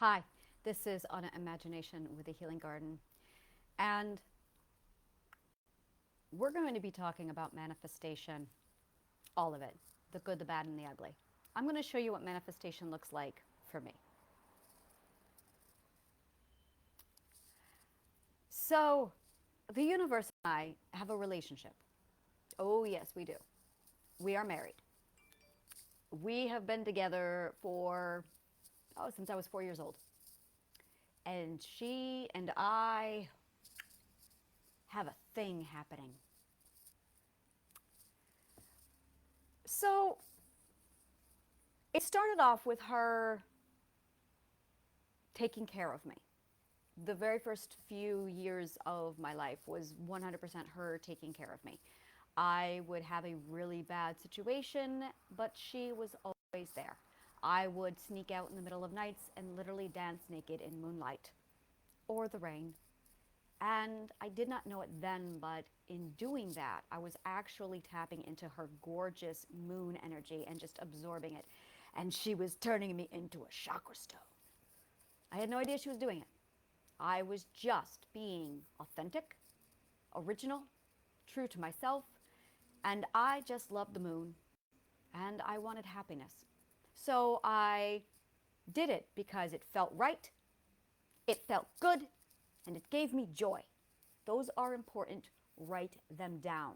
Hi, this is Anna Imagination with the Healing Garden, and we're going to be talking about manifestation, all of it, the good, the bad, and the ugly. I'm going to show you what manifestation looks like for me. So, the universe and I have a relationship. Oh, yes, we do. We are married. We have been together for, since I was 4 years old. And she and I have a thing happening. So, it started off with her taking care of me. The very first few years of my life was 100% her taking care of me. I would have a really bad situation, but she was always there. I would sneak out in the middle of nights and literally dance naked in moonlight or the rain. And I did not know it then, but in doing that, I was actually tapping into her gorgeous moon energy and just absorbing it. And she was turning me into a chakra stone. I had no idea she was doing it. I was just being authentic, original, true to myself, and I just loved the moon and I wanted happiness. So I did it because it felt right, it felt good, and it gave me joy. Those are important. Write them down.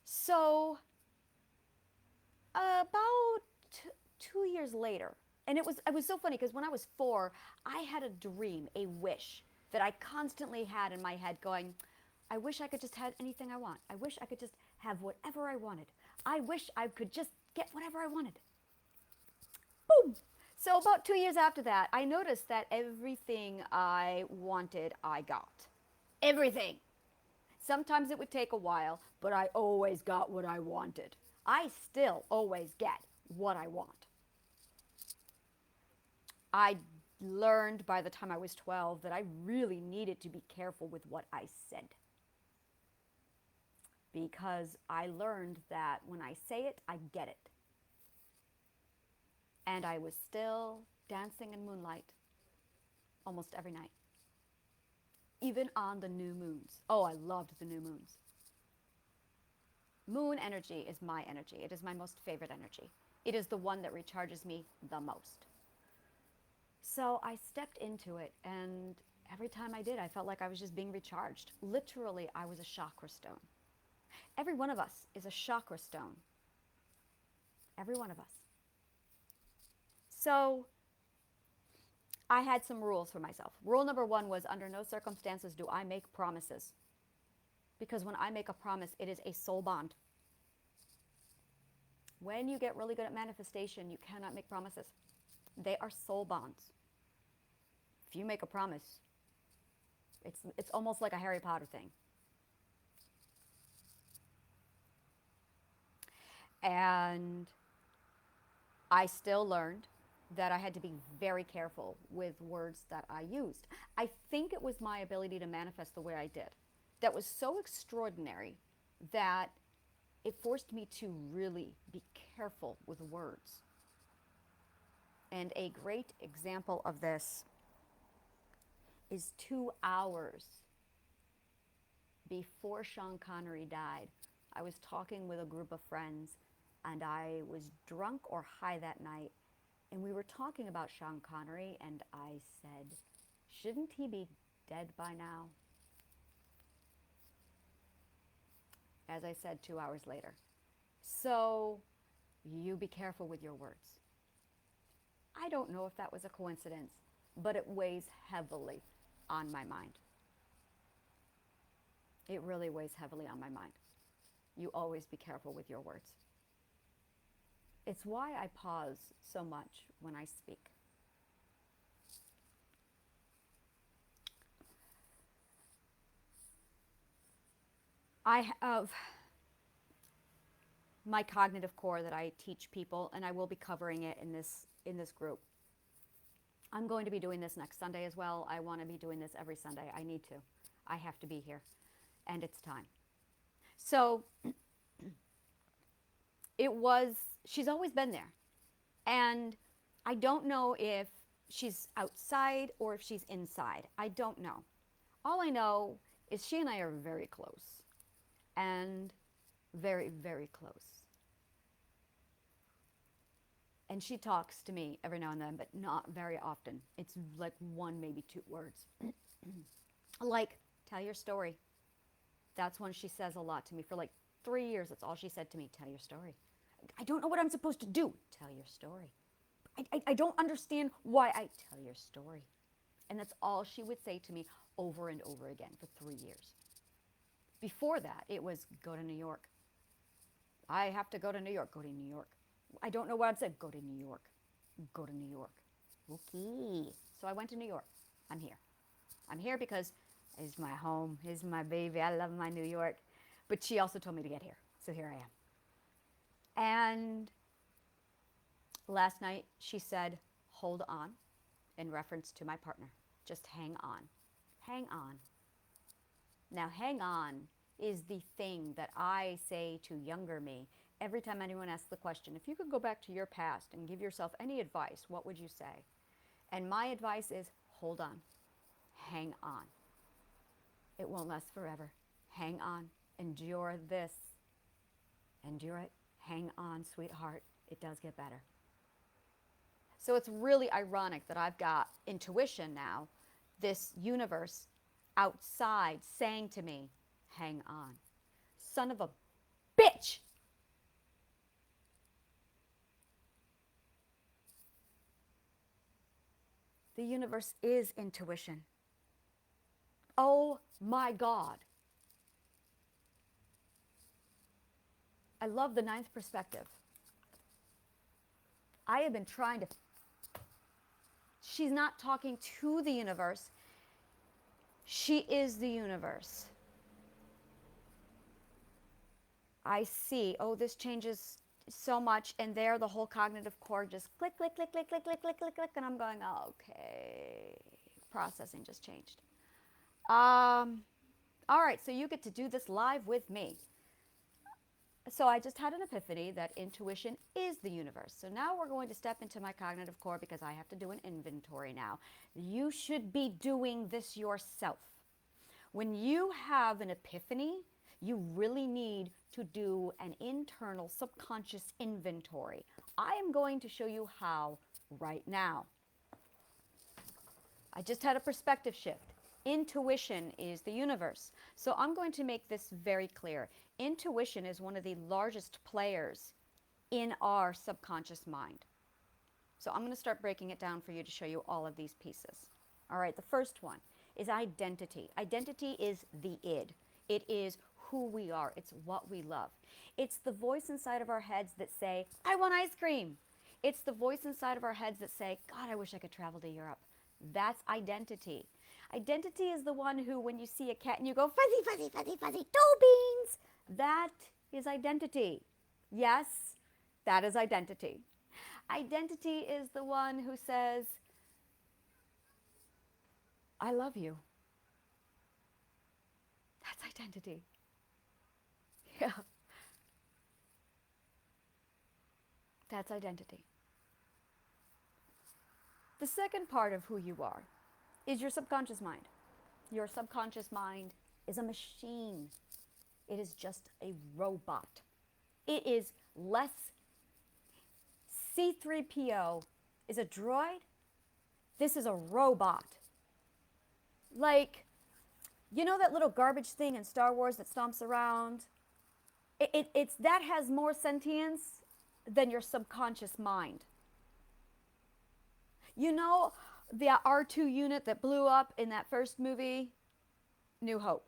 So, about 2 years later, and it was so funny because when I was 4, I had a dream, a wish that I constantly had in my head going, I wish I could just have anything I want. I wish I could just have whatever I wanted. I wish I could just get whatever I wanted. Boom! So about 2 years after that, I noticed that everything I wanted, I got. Everything. Sometimes it would take a while, but I always got what I wanted. I still always get what I want. I learned by the time I was 12 that I really needed to be careful with what I said. Because I learned that when I say it, I get it. And I was still dancing in moonlight almost every night, even on the new moons. Oh, I loved the new moons. Moon energy is my energy. It is my most favorite energy. It is the one that recharges me the most. So I stepped into it, and every time I did, I felt like I was just being recharged. Literally, I was a chakra stone. Every one of us is a chakra stone. Every one of us. So I had some rules for myself. Rule number 1 was under no circumstances do I make promises. Because when I make a promise, it is a soul bond. When you get really good at manifestation, you cannot make promises. They are soul bonds. If you make a promise, it's almost like a Harry Potter thing. And I still learned that I had to be very careful with words that I used. I think it was my ability to manifest the way I did that was so extraordinary that it forced me to really be careful with words. And a great example of this is 2 hours before Sean Connery died. I was talking with a group of friends, and I was drunk or high that night, and we were talking about Sean Connery, and I said, shouldn't he be dead by now? As I said 2 hours later. So you be careful with your words. I don't know if that was a coincidence, but it weighs heavily on my mind. It really weighs heavily on my mind. You always be careful with your words. It's why I pause so much when I speak. I have my cognitive core that I teach people, and I will be covering it in this group. I'm going to be doing this next Sunday as well. I want to be doing this every Sunday. I need to. I have to be here, and it's time. So she's always been there. And I don't know if she's outside or if she's inside. I don't know. All I know is she and I are very close, and very, very close. And she talks to me every now and then, but not very often. It's like one, maybe two words. Like, tell your story. That's when she says a lot to me. For like 3 years, that's all she said to me. Tell your story. I don't know what I'm supposed to do. Tell your story. I don't understand why. I tell your story. And that's all she would say to me over and over again for 3 years. Before that, it was go to New York. I have to go to New York. Go to New York. I don't know what I'm saying. Go to New York. Go to New York. Okay. So I went to New York. I'm here. I'm here because it's my home. It's my baby. I love my New York. But she also told me to get here. So here I am. And last night she said, hold on, in reference to my partner. Just hang on. Hang on. Now, hang on is the thing that I say to younger me every time anyone asks the question, if you could go back to your past and give yourself any advice, what would you say? And my advice is hold on. Hang on. It won't last forever. Hang on. Endure this. Endure it. Hang on, sweetheart. It does get better. So it's really ironic that I've got intuition now, this universe outside saying to me, hang on. Son of a bitch! The universe is intuition. Oh my God. I love the ninth perspective. I have been trying to... She's not talking to the universe. She is the universe. I see, oh, this changes so much, and there the whole cognitive core just click, click, click, click, click, click, click, click, click, and I'm going, okay, processing just changed. All right, so you get to do this live with me. So I just had an epiphany that intuition is the universe. So now we're going to step into my cognitive core because I have to do an inventory now. You should be doing this yourself. When you have an epiphany, you really need to do an internal subconscious inventory. I am going to show you how right now. I just had a perspective shift. Intuition is the universe. So I'm going to make this very clear. Intuition is one of the largest players in our subconscious mind. So I'm going to start breaking it down for you to show you all of these pieces. All right, the first one is identity. Identity is the id. It is who we are. It's what we love. It's the voice inside of our heads that say, I want ice cream. It's the voice inside of our heads that say, God, I wish I could travel to Europe. That's identity. Identity is the one who, when you see a cat and you go, fuzzy, fuzzy, fuzzy, fuzzy, toe beans. That is identity. Yes, that is identity. Identity is the one who says, I love you. That's identity. Yeah. That's identity. The second part of who you are is your subconscious mind. Your subconscious mind is a machine. It is just a robot. It is less. C-3PO is a droid. This is a robot. Like, you know that little garbage thing in Star Wars that stomps around? It's that has more sentience than your subconscious mind. You know the R2 unit that blew up in that first movie, New Hope?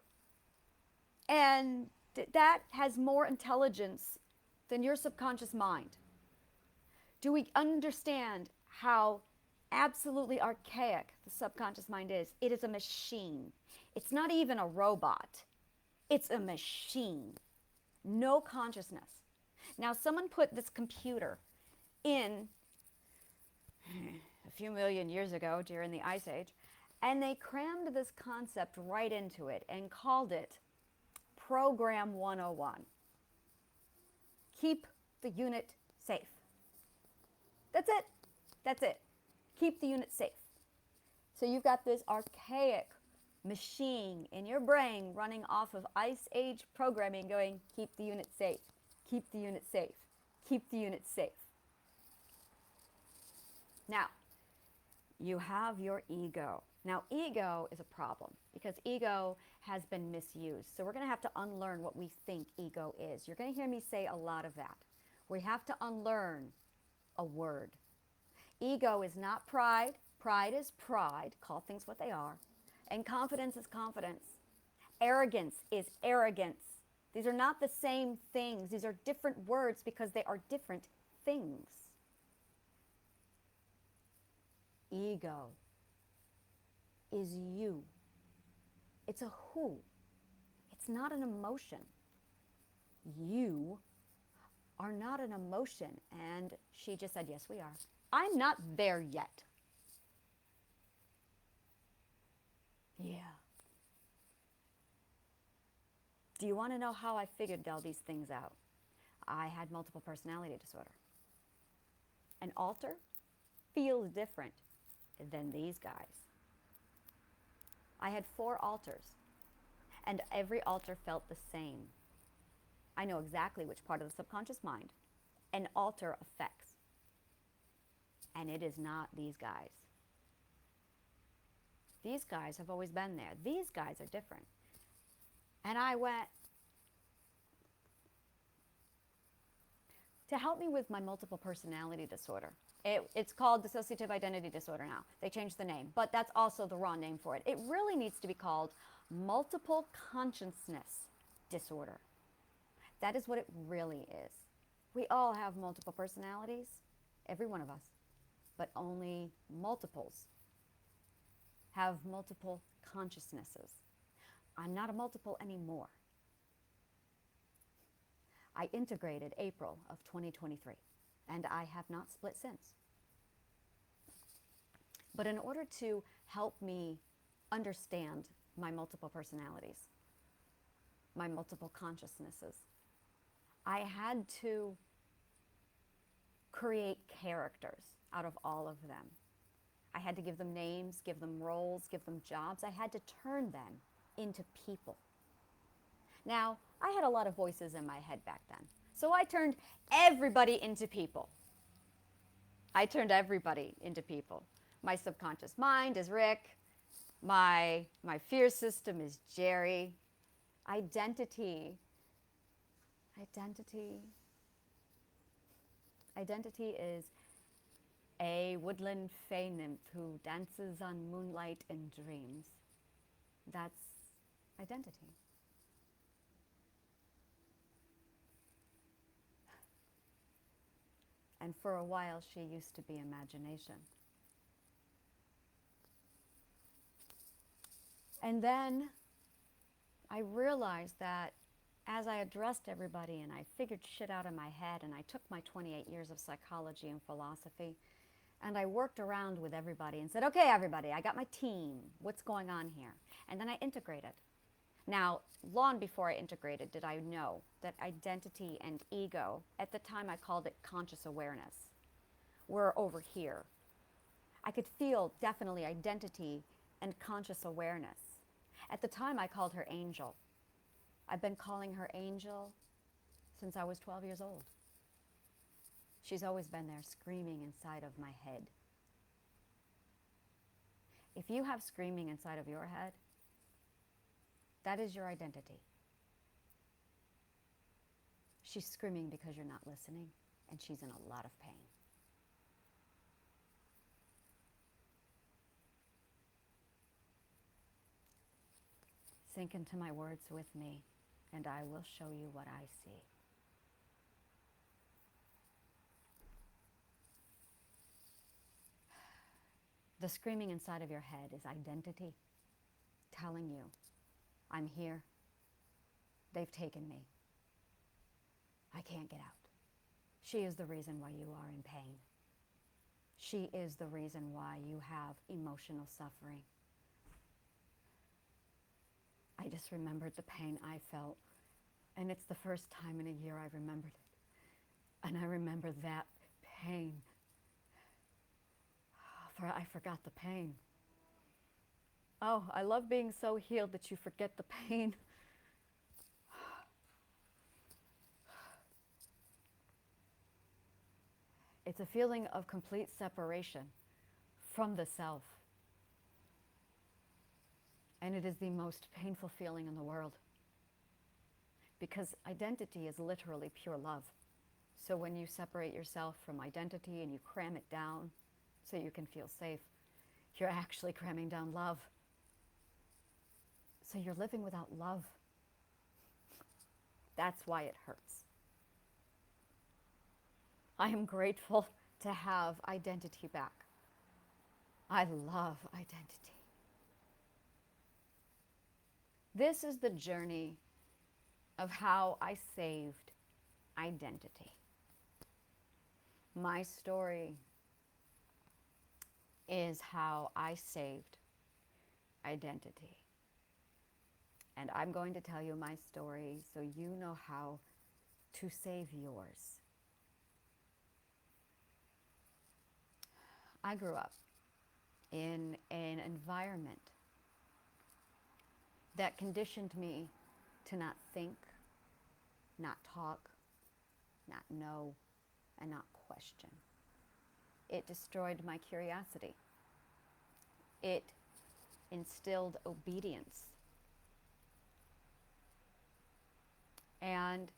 And that has more intelligence than your subconscious mind. Do we understand how absolutely archaic the subconscious mind is? It is a machine. It's not even a robot. It's a machine. No consciousness. Now, someone put this computer in a few million years ago during the Ice Age, and they crammed this concept right into it and called it Program 101. Keep the unit safe. That's it. That's it. Keep the unit safe. So you've got this archaic machine in your brain running off of Ice Age programming going, keep the unit safe, keep the unit safe, keep the unit safe. Now, you have your ego. Now, ego is a problem because ego has been misused. So we're going to have to unlearn what we think ego is. You're going to hear me say a lot of that. We have to unlearn a word. Ego is not pride. Pride is pride. Call things what they are. And confidence is confidence. Arrogance is arrogance. These are not the same things. These are different words because they are different things. Ego is you. It's a who. It's not an emotion. You are not an emotion. And she just said, yes, we are. I'm not there yet. Yeah. Do you want to know how I figured all these things out? I had multiple personality disorder. An alter feels different than these guys. I had 4 alters, and every alter felt the same. I know exactly which part of the subconscious mind an alter affects. And it is not these guys. These guys have always been there. These guys are different. And I went, to help me with my multiple personality disorder. It's called dissociative identity disorder now. They changed the name, but that's also the wrong name for it. It really needs to be called multiple consciousness disorder. That is what it really is. We all have multiple personalities, every one of us, but only multiples have multiple consciousnesses. I'm not a multiple anymore. I integrated April of 2023, and I have not split since. But in order to help me understand my multiple personalities, my multiple consciousnesses, I had to create characters out of all of them. I had to give them names, give them roles, give them jobs. I had to turn them into people. Now, I had a lot of voices in my head back then. So I turned everybody into people. I turned everybody into people. My subconscious mind is Rick. My fear system is Jerry. Identity is a woodland fey nymph who dances on moonlight and dreams. That's identity. And for a while, she used to be imagination. And then I realized that as I addressed everybody and I figured shit out in my head and I took my 28 years of psychology and philosophy and I worked around with everybody and said, okay, everybody, I got my team. What's going on here? And then I integrated. Now, long before I integrated, did I know that identity and ego, at the time I called it conscious awareness, were over here. I could feel definitely identity and conscious awareness. At the time I called her Angel. I've been calling her Angel since I was 12 years old. She's always been there screaming inside of my head. If you have screaming inside of your head, that is your identity. She's screaming because you're not listening, and she's in a lot of pain. Sink into my words with me, and I will show you what I see. The screaming inside of your head is identity telling you, I'm here. They've taken me. I can't get out. She is the reason why you are in pain. She is the reason why you have emotional suffering. I just remembered the pain I felt, and it's the first time in a year I remembered it. And I remember that pain. I forgot the pain. Oh, I love being so healed that you forget the pain. It's a feeling of complete separation from the self. And it is the most painful feeling in the world. Because identity is literally pure love. So when you separate yourself from identity and you cram it down so you can feel safe, you're actually cramming down love. So you're living without love. That's why it hurts. I am grateful to have identity back. I love identity. This is the journey of how I saved identity. My story is how I saved identity. And I'm going to tell you my story so you know how to save yours. I grew up in an environment that conditioned me to not think, not talk, not know, and not question. It destroyed my curiosity. It instilled obedience. And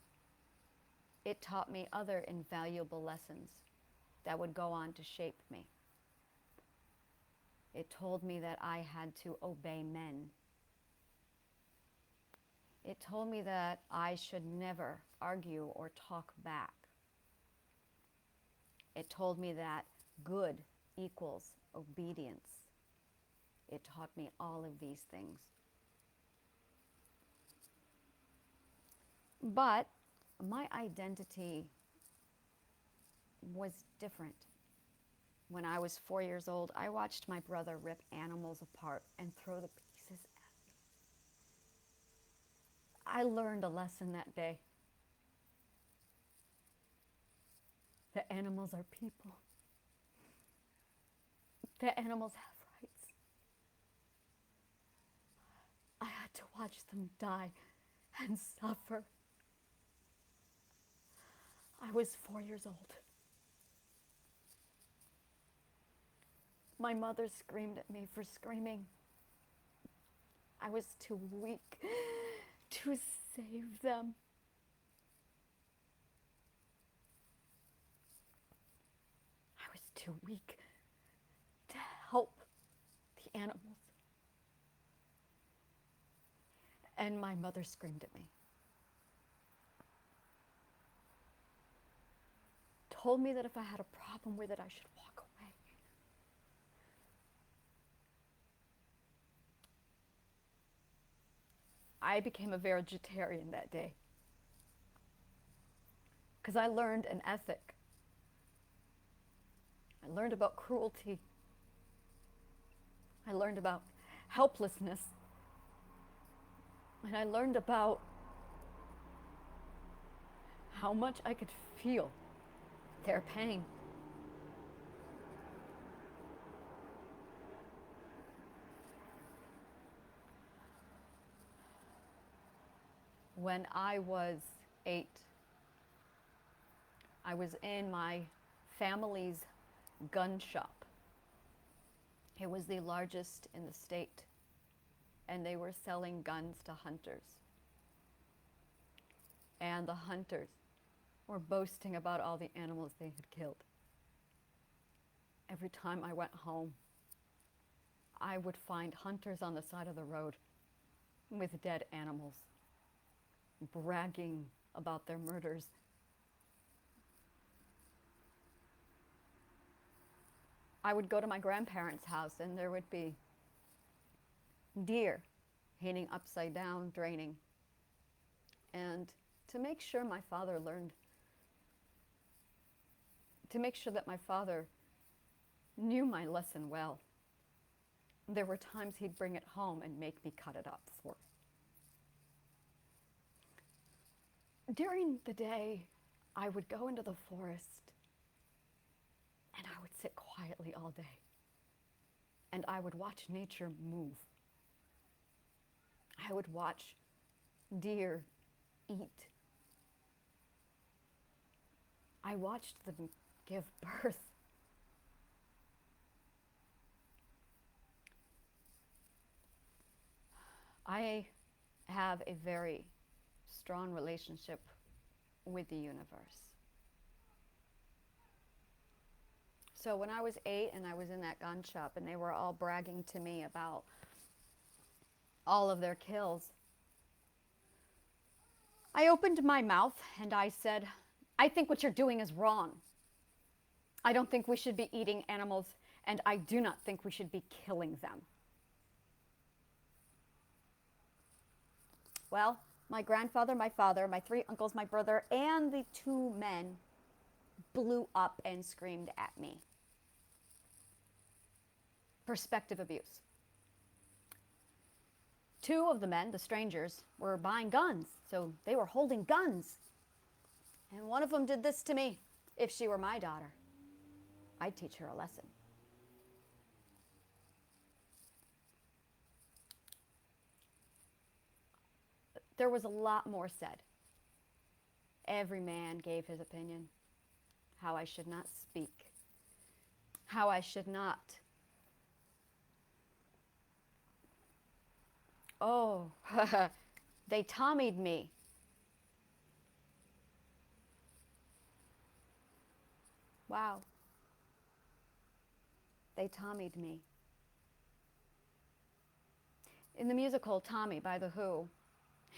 it taught me other invaluable lessons that would go on to shape me. It told me that I had to obey men. It told me that I should never argue or talk back. It told me that good equals obedience. It taught me all of these things. But my identity was different. When I was 4 years old, I watched my brother rip animals apart and throw the pieces at me. I learned a lesson that day. That animals are people. That animals have rights. I had to watch them die and suffer. I was 4 years old. My mother screamed at me for screaming. I was too weak to save them. I was too weak to help the animals. And my mother screamed at me. Told me that if I had a problem with it, I should walk away. I became a vegetarian that day because I learned an ethic. I learned about cruelty. I learned about helplessness. And I learned about how much I could feel their pain. When I was 8, I was in my family's gun shop. It was the largest in the state, and they were selling guns to hunters. And the hunters were boasting about all the animals they had killed. Every time I went home, I would find hunters on the side of the road with dead animals, bragging about their murders. I would go to my grandparents' house and there would be deer hanging upside down, draining. And to make sure my father learned, to make sure that my father knew my lesson well, there were times he'd bring it home and make me cut it up for him. During the day, I would go into the forest and I would sit quietly all day. and I would watch nature move. I would watch deer eat. I watched them give birth. I have a very strong relationship with the universe. So when I was 8 and I was in that gun shop and they were all bragging to me about all of their kills, I opened my mouth and I said, I think what you're doing is wrong. I don't think we should be eating animals, and I do not think we should be killing them. Well, my grandfather, my father, my 3 uncles, my brother, and the 2 men blew up and screamed at me. Perspective abuse. 2 of the men, the strangers, were buying guns, so they were holding guns. And one of them did this to me. If she were my daughter, I'd teach her a lesson. There was a lot more said. Every man gave his opinion. How I should not speak. How I should not. Oh, they Tommied me. Wow. They Tommied me. In the musical Tommy by The Who,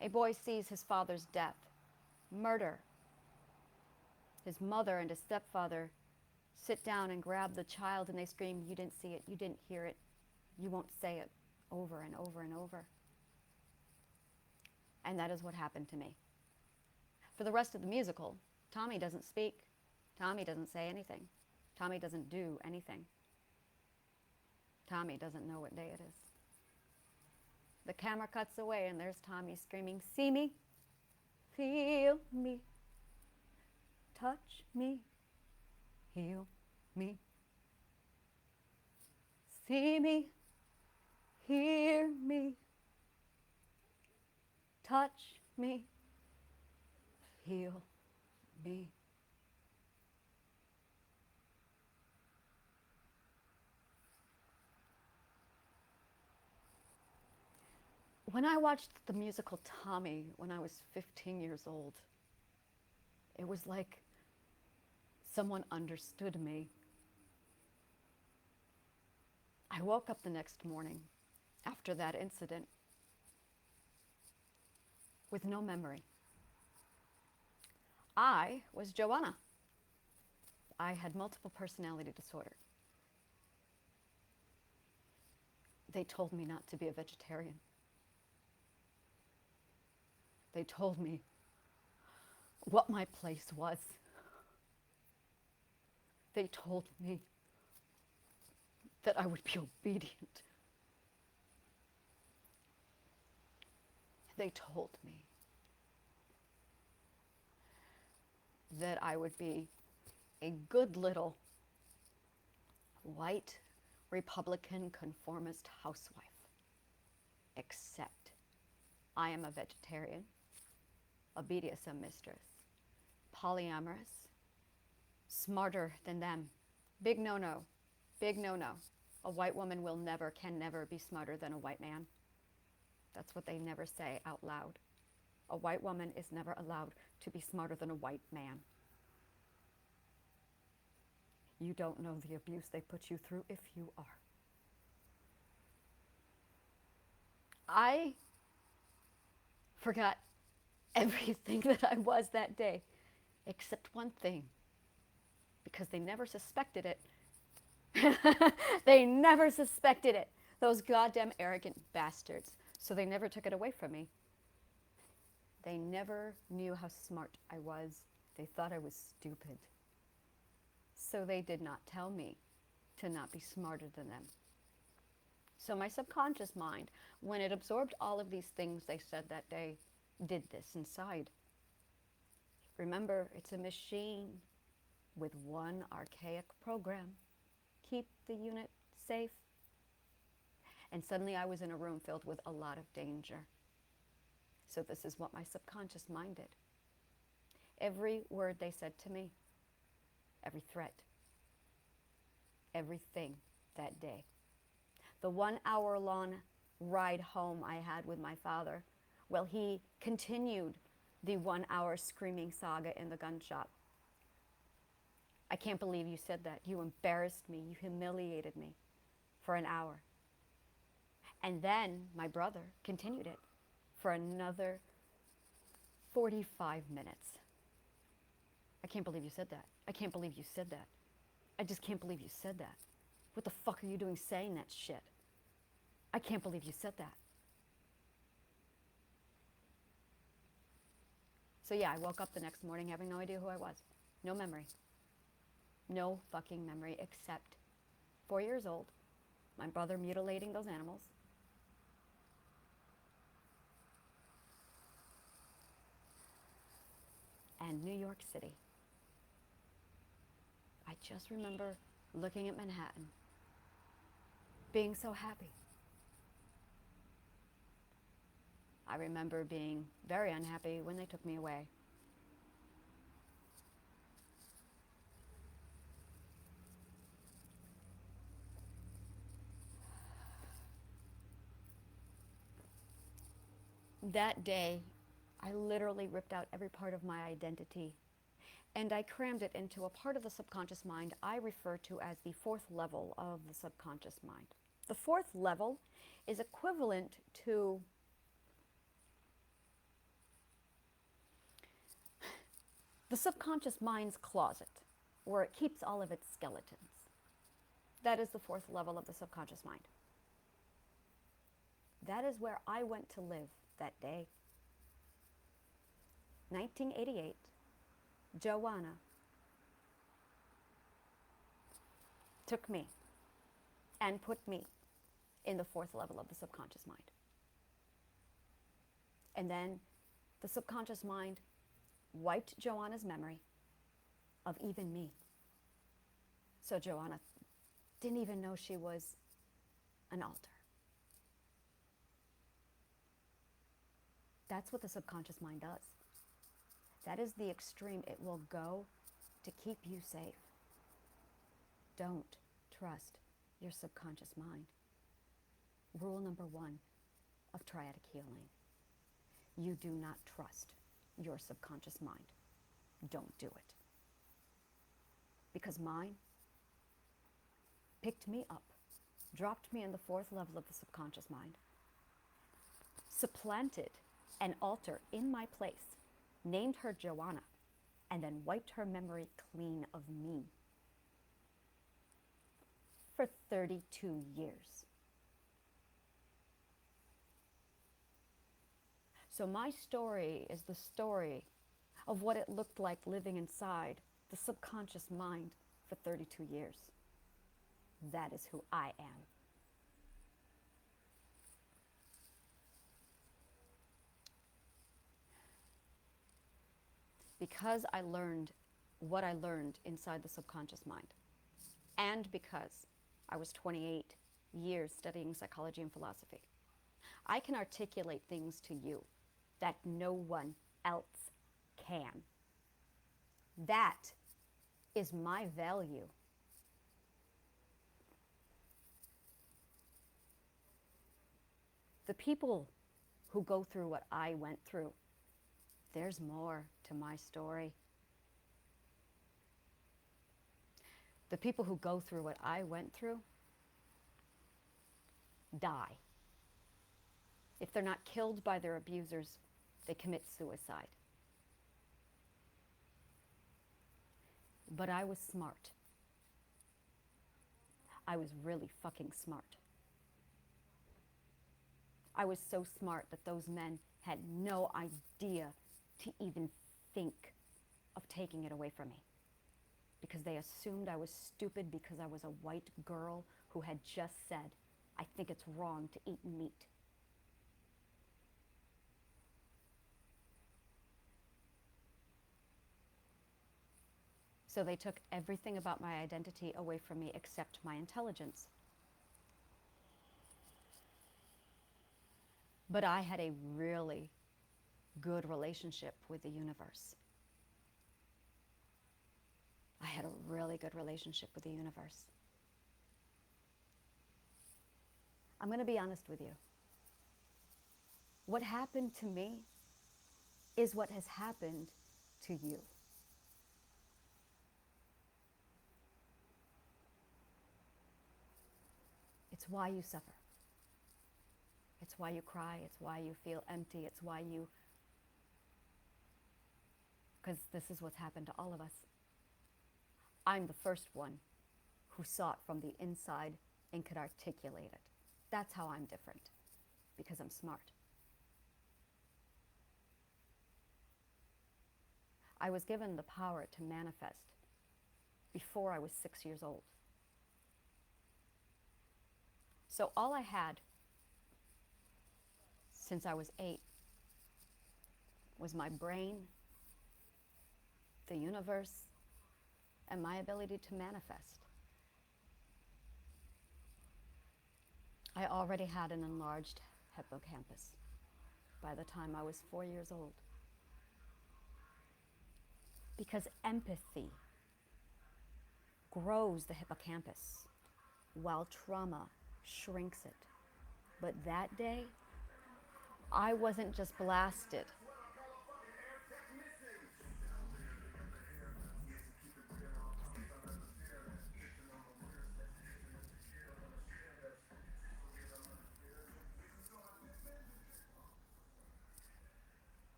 a boy sees his father's death, murder. His mother and his stepfather sit down and grab the child and they scream, you didn't see it, you didn't hear it, you won't say it, over and over and over. And that is what happened to me. For the rest of the musical, Tommy doesn't speak. Tommy doesn't say anything. Tommy doesn't do anything. Tommy doesn't know what day it is. The camera cuts away and there's Tommy screaming, see me, feel me, touch me, heal me. See me, hear me, touch me, heal me. When I watched the musical Tommy when I was 15 years old, it was like someone understood me. I woke up the next morning after that incident with no memory. I was Joanna. I had multiple personality disorder. They told me not to be a vegetarian. They told me what my place was. They told me that I would be obedient. They told me that I would be a good little white Republican conformist housewife, except I am a vegetarian, a BDSM mistress, polyamorous, smarter than them. Big no-no, big no-no. A white woman can never be smarter than a white man. That's what they never say out loud. A white woman is never allowed to be smarter than a white man. You don't know the abuse they put you through if you are. I forgot everything that I was that day, except one thing, because they never suspected it. They never suspected it. Those goddamn arrogant bastards. So they never took it away from me. They never knew how smart I was. They thought I was stupid. So they did not tell me to not be smarter than them. So my subconscious mind, when it absorbed all of these things they said that day, did this inside. Remember, it's a machine with one archaic program. Keep the unit safe, And suddenly I was in a room filled with a lot of danger. So this is what my subconscious mind did. Every word they said to me, every threat, everything that day. The 1 hour long ride home I had with my father, well, he continued the 1 hour screaming saga in the gun shop. I can't believe you said that. You embarrassed me. You humiliated me for an hour. And then my brother continued it for another 45 minutes. I can't believe you said that. I can't believe you said that. I just can't believe you said that. What the fuck are you doing saying that shit? I can't believe you said that. So yeah, I woke up the next morning having no idea who I was. No memory. No fucking memory except 4 years old, my brother mutilating those animals, and New York City. I just remember looking at Manhattan, being so happy. I remember being very unhappy when they took me away. That day, I literally ripped out every part of my identity and I crammed it into a part of the subconscious mind I refer to as the fourth level of the subconscious mind. The fourth level is equivalent to the subconscious mind's closet, where it keeps all of its skeletons. That is the fourth level of the subconscious mind. That is where I went to live that day. 1988, Joanna took me and put me in the fourth level of the subconscious mind. And then the subconscious mind wiped Joanna's memory of even me. So Joanna didn't even know she was an alter. That's what the subconscious mind does. That is the extreme it will go to keep you safe. Don't trust your subconscious mind. Rule number 1 of Triadic healing. You do not trust your subconscious mind. Don't do it. Because mine picked me up, dropped me in the fourth level of the subconscious mind, supplanted an alter in my place, named her Joanna, and then wiped her memory clean of me for 32 years. So my story is the story of what it looked like living inside the subconscious mind for 32 years. That is who I am. Because I learned what I learned inside the subconscious mind, and because I was 28 years studying psychology and philosophy, I can articulate things to you that no one else can. That is my value. The people who go through what I went through, there's more to my story. The people who go through what I went through die. If they're not killed by their abusers, they commit suicide. But I was smart. I was really fucking smart. I was so smart that those men had no idea to even think of taking it away from me, because they assumed I was stupid because I was a white girl who had just said, I think it's wrong to eat meat. So they took everything about my identity away from me except my intelligence. But I had a really good relationship with the universe. I had a really good relationship with the universe. I'm going to be honest with you. What happened to me is what has happened to you. It's why you suffer. It's why you cry. It's why you feel empty. It's why you... Because this is what's happened to all of us. I'm the first one who saw it from the inside and could articulate it. That's how I'm different, because I'm smart. I was given the power to manifest before I was 6 years old. So all I had since I was 8 was my brain, the universe, and my ability to manifest. I already had an enlarged hippocampus by the time I was 4 years old. Because empathy grows the hippocampus while trauma shrinks it. But that day, I wasn't just blasted.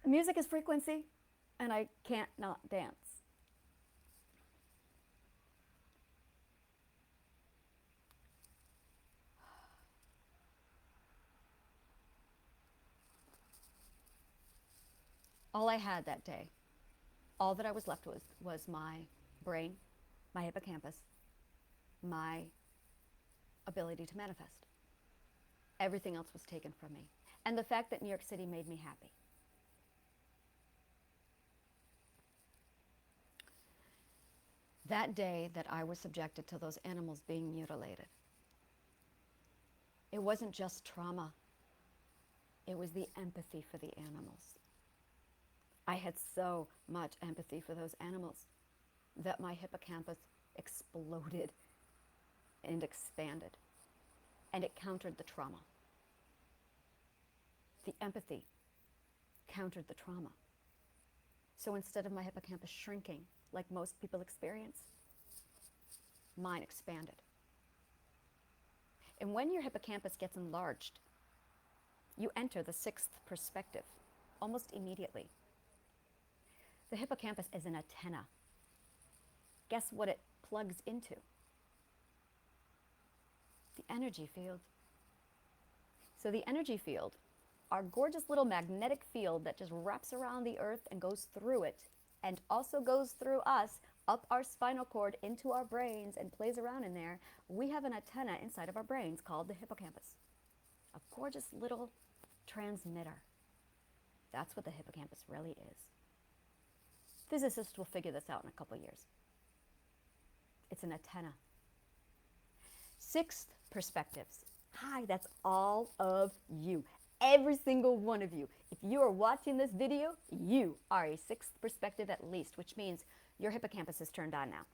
Music is frequency, and I can't not dance. All I had that day, all that I was left with was my brain, my hippocampus, my ability to manifest. Everything else was taken from me. And the fact that New York City made me happy. That day that I was subjected to those animals being mutilated, it wasn't just trauma. It was the empathy for the animals. I had so much empathy for those animals that my hippocampus exploded and expanded, and it countered the trauma. The empathy countered the trauma. So instead of my hippocampus shrinking, like most people experience, mine expanded. And when your hippocampus gets enlarged, you enter the sixth perspective almost immediately. The hippocampus is an antenna. Guess what it plugs into? The energy field. So the energy field, our gorgeous little magnetic field that just wraps around the earth and goes through it, and also goes through us, up our spinal cord, into our brains, and plays around in there. We have an antenna inside of our brains called the hippocampus. A gorgeous little transmitter. That's what the hippocampus really is. Physicists will figure this out in a couple years. It's an antenna. Sixth perspectives. Hi, that's all of you. Every single one of you. If you are watching this video, you are a sixth perspective at least, which means your hippocampus is turned on now.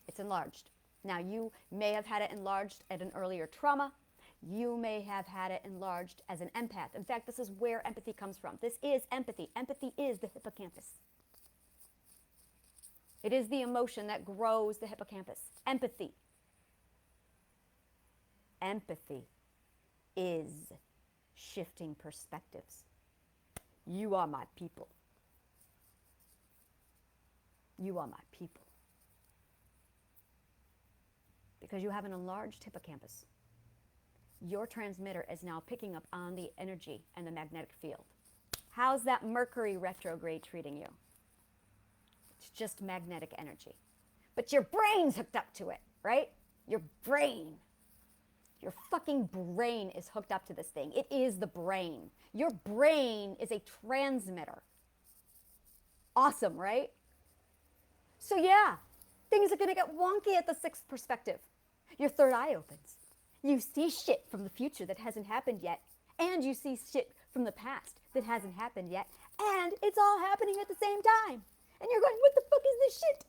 It's enlarged. Now, you may have had it enlarged at an earlier trauma. You may have had it enlarged as an empath. In fact, this is where empathy comes from. This is empathy. Empathy is the hippocampus. It is the emotion that grows the hippocampus. Empathy. Empathy is shifting perspectives. You are my people. You are my people. Because you have an enlarged hippocampus. Your transmitter is now picking up on the energy and the magnetic field. How's that Mercury retrograde treating you? It's just magnetic energy. But your brain's hooked up to it, right? Your brain. Your fucking brain is hooked up to this thing. It is the brain. Your brain is a transmitter. Awesome, right? So yeah, things are gonna get wonky at the sixth perspective. Your third eye opens. You see shit from the future that hasn't happened yet, and you see shit from the past that hasn't happened yet, and it's all happening at the same time. And you're going, what the fuck is this shit?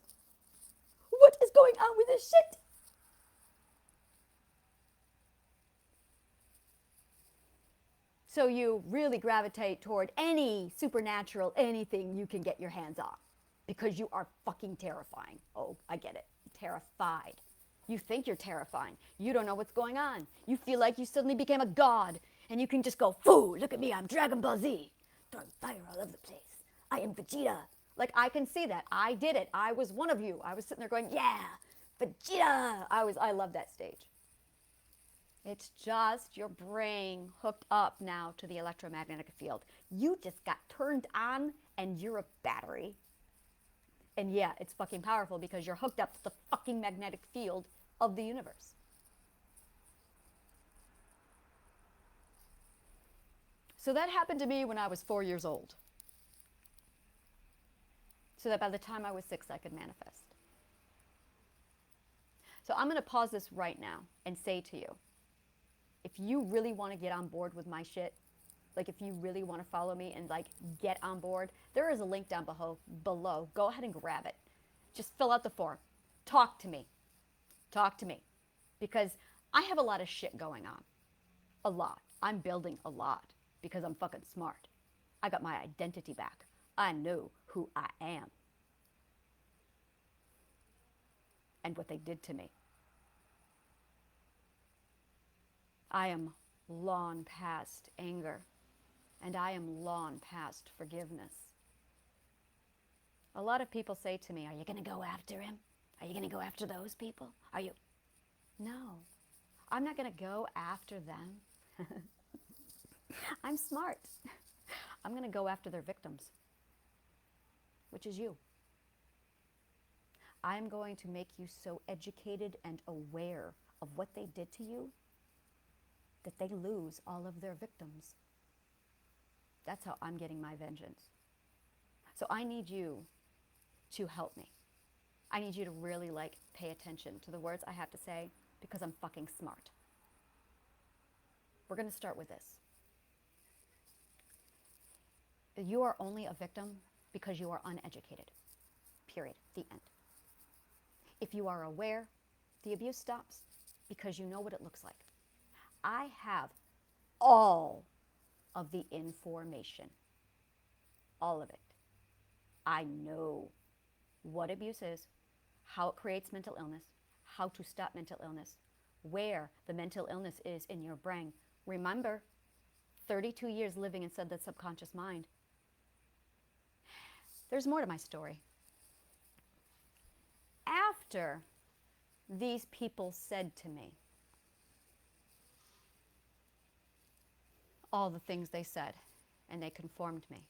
What is going on with this shit? So you really gravitate toward any supernatural, anything you can get your hands on, because you are fucking terrifying. Oh, I get it. Terrified. You think you're terrifying. You don't know what's going on. You feel like you suddenly became a god, and you can just go, "Foo, look at me, I'm Dragon Ball Z. Throwing fire all over the place. I am Vegeta." Like, I can see that. I did it. I was one of you. I was sitting there going, "Yeah, Vegeta." I love that stage. It's just your brain hooked up now to the electromagnetic field. You just got turned on, and you're a battery. And yeah, it's fucking powerful because you're hooked up to the fucking magnetic field of the universe. So that happened to me when I was 4 years old. So that by the time I was 6, I could manifest. So I'm going to pause this right now and say to you, if you really want to get on board with my shit, like if you really want to follow me and like get on board, there is a link down below. Go ahead and grab it. Just fill out the form. Talk to me. Talk to me. Because I have a lot of shit going on. A lot. I'm building a lot because I'm fucking smart. I got my identity back. I know who I am. And what they did to me. I am long past anger, and I am long past forgiveness. A lot of people say to me, "Are you going to go after him? Are you going to go after those people? Are you?" No, I'm not going to go after them. I'm smart. I'm going to go after their victims, which is you. I'm going to make you so educated and aware of what they did to you that they lose all of their victims. That's how I'm getting my vengeance. So I need you to help me. I need you to really like pay attention to the words I have to say because I'm fucking smart. We're going to start with this. You are only a victim because you are uneducated. Period. The end. If you are aware, the abuse stops because you know what it looks like. I have all of the information. All of it. I know what abuse is, how it creates mental illness, how to stop mental illness, where the mental illness is in your brain. Remember, 32 years living inside the subconscious mind. There's more to my story. After these people said to me all the things they said, and they conformed me,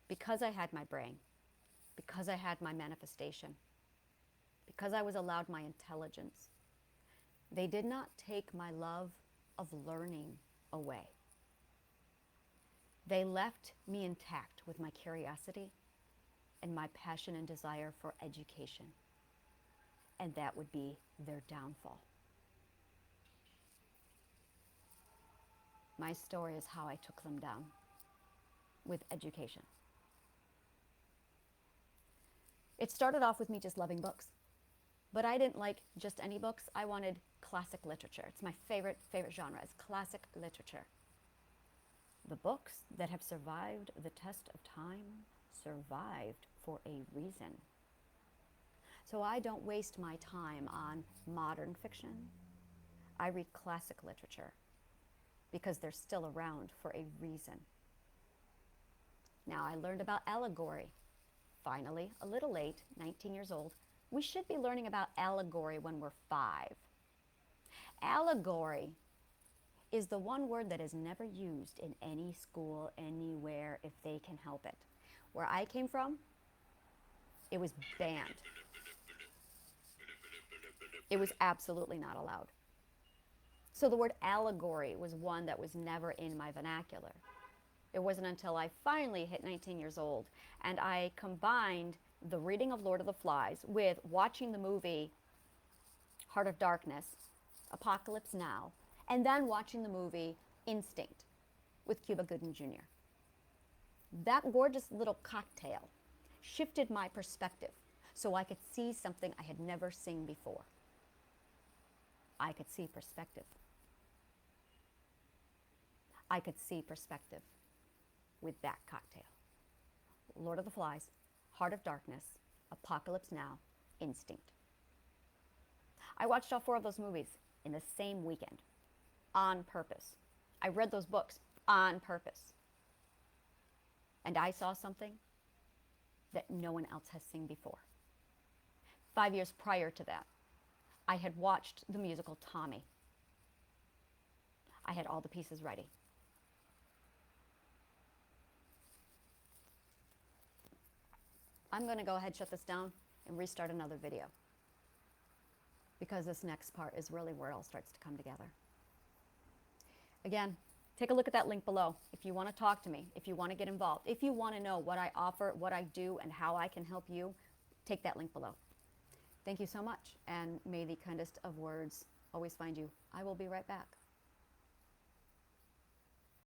because I had my brain, because I had my manifestation, because I was allowed my intelligence, they did not take my love of learning away. They left me intact with my curiosity and my passion and desire for education. And that would be their downfall. My story is how I took them down with education. It started off with me just loving books. But I didn't like just any books. I wanted classic literature. It's my favorite genre, is classic literature. The books that have survived the test of time survived for a reason. So I don't waste my time on modern fiction. I read classic literature because they're still around for a reason. Now I learned about allegory. Finally, a little late, 19 years old. We should be learning about allegory when we're 5. Allegory is the one word that is never used in any school, anywhere, if they can help it. Where I came from, it was banned. It was absolutely not allowed. So the word allegory was one that was never in my vernacular. It wasn't until I finally hit 19 years old and I combined the reading of Lord of the Flies with watching the movie Heart of Darkness, Apocalypse Now, and then watching the movie Instinct with Cuba Gooding Jr. That gorgeous little cocktail shifted my perspective so I could see something I had never seen before. I could see perspective. I could see perspective with that cocktail. Lord of the Flies, Heart of Darkness, Apocalypse Now, Instinct. I watched all 4 of those movies in the same weekend, on purpose. I read those books on purpose. And I saw something that no one else has seen before. 5 years prior to that, I had watched the musical Tommy. I had all the pieces ready. I'm going to go ahead, shut this down, and restart another video, because this next part is really where it all starts to come together. Again, take a look at that link below if you want to talk to me, if you want to get involved, if you want to know what I offer, what I do, and how I can help you. Take that link below. Thank you so much, and may the kindest of words always find you. I will be right back.